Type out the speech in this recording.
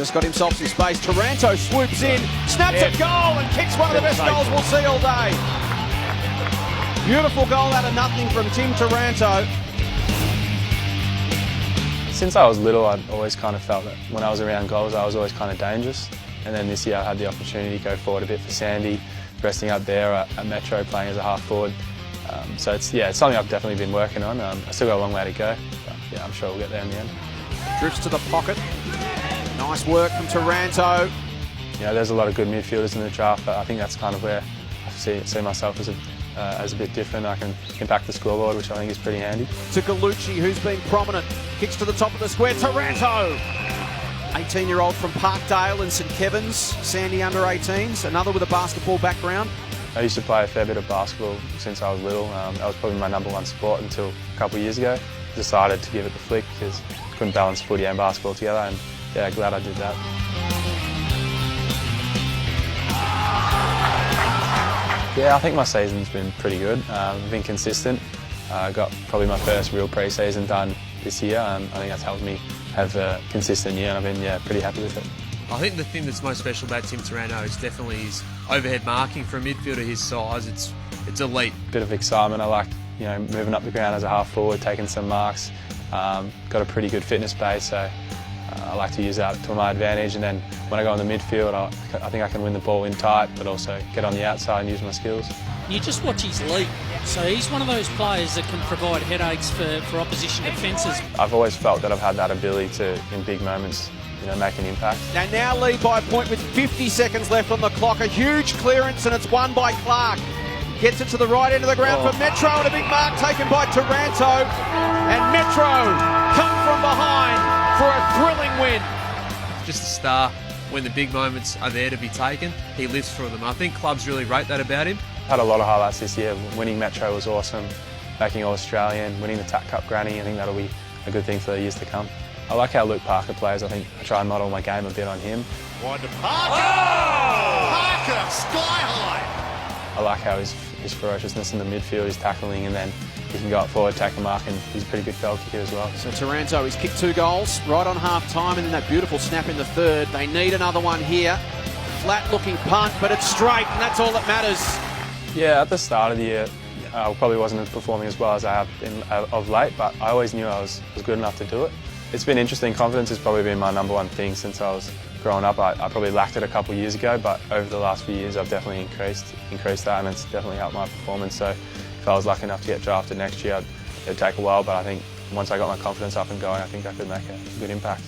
Just got himself some space. Taranto swoops in, snaps a goal and kicks one of the best goals we'll see all day. Beautiful goal out of nothing from Tim Taranto. Since I was little, I'd always kind of felt that when I was around goals, I was always kind of dangerous. And then this year I had the opportunity to go forward a bit for Sandy, resting up there at Metro, playing as a half forward. So it's something I've definitely been working on. I still got a long way to go, but yeah, I'm sure we'll get there in the end. Drifts to the pocket. Nice work from Taranto. You know, there's a lot of good midfielders in the draft, but I think that's kind of where I see myself as a bit different. I can impact the scoreboard, which I think is pretty handy. To Gallucci, who's been prominent. Kicks to the top of the square. Taranto! 18-year-old from Parkdale and St Kevin's. Sandy under 18s. Another with a basketball background. I used to play a fair bit of basketball since I was little. That was probably my #1 sport until a couple of years ago. Decided to give it the flick because I couldn't balance footy and basketball together, and yeah, glad I did that. Yeah, I think my season's been pretty good. I've been consistent. I got probably my first real pre-season done this year. I think that's helped me have a consistent year, and I've been pretty happy with it. I think the thing that's most special about Tim Taranto is definitely his overhead marking. For a midfielder his size, it's elite. Bit of excitement. I like moving up the ground as a half forward, taking some marks. Got a pretty good fitness base, so I like to use that to my advantage. And then when I go in the midfield, I think I can win the ball in tight, but also get on the outside and use my skills. You just watch his leap. So he's one of those players that can provide headaches for opposition defences. I've always felt that I've had that ability to, in big moments, make an impact. They now lead by a point with 50 seconds left on the clock. A huge clearance and it's won by Clark. Gets it to the right end of the ground for Metro, and a big mark taken by Taranto. And Metro come from behind for a thrilling win. Just a star. When the big moments are there to be taken, he lives for them. I think clubs really rate that about him. Had a lot of highlights this year. Winning Metro was awesome. Making All-Australian, winning the TAC Cup granny, I think that'll be a good thing for the years to come. I like how Luke Parker plays. I think I try and model my game a bit on him. Wide to Parker! Oh! Parker, sky high! I like how his ferociousness in the midfield, his tackling, and then he can go up forward, take a mark, and he's a pretty good goal kicker as well. So Taranto, he's kicked 2 goals right on half-time, and then that beautiful snap in the third. They need another one here. Flat-looking punt, but it's straight, and that's all that matters. Yeah, at the start of the year, I probably wasn't performing as well as I have been of late, but I always knew I was good enough to do it. It's been interesting. Confidence has probably been my #1 thing since I was growing up. I probably lacked it a couple of years ago, but over the last few years I've definitely increased that, and it's definitely helped my performance. So if I was lucky enough to get drafted next year, it'd take a while, but I think once I got my confidence up and going, I think I could make a good impact.